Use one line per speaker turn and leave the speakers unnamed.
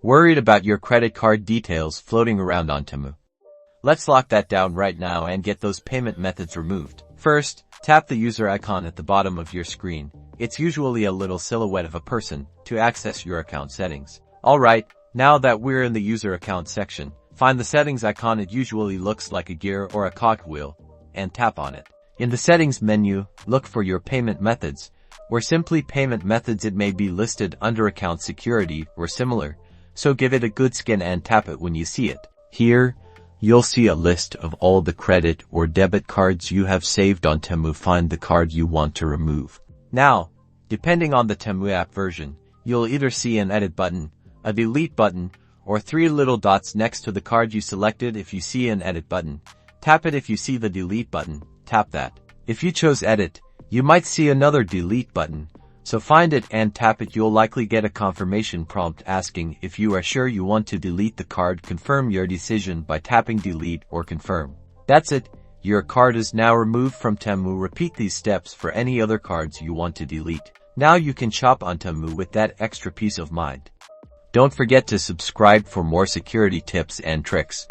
Worried about your credit card details floating around on Temu? Let's lock that down right now and get those payment methods removed. First, tap the user icon at the bottom of your screen. It's usually a little silhouette of a person to access your account settings. Alright, now that we're in the user account section, find the settings icon. It usually looks like a gear or a cogwheel, and tap on it. In the settings menu, look for your payment methods, or simply payment methods. It may be listed under account security or similar, so give it a good scan and tap it when you see it. Here, you'll see a list of all the credit or debit cards you have saved on Temu. Find the card you want to remove. Now, depending on the Temu app version, you'll either see an edit button, a delete button, or 3 little dots next to the card you selected. If you see an edit button, tap it. If you see the delete button, tap that. If you chose edit, you might see another delete button, so find it and tap it. You'll likely get a confirmation prompt asking if you are sure you want to delete the card. Confirm your decision by tapping delete or confirm. That's it. Your card is now removed from Temu. Repeat these steps for any other cards you want to delete. Now you can shop on Temu with that extra peace of mind. Don't forget to subscribe for more security tips and tricks.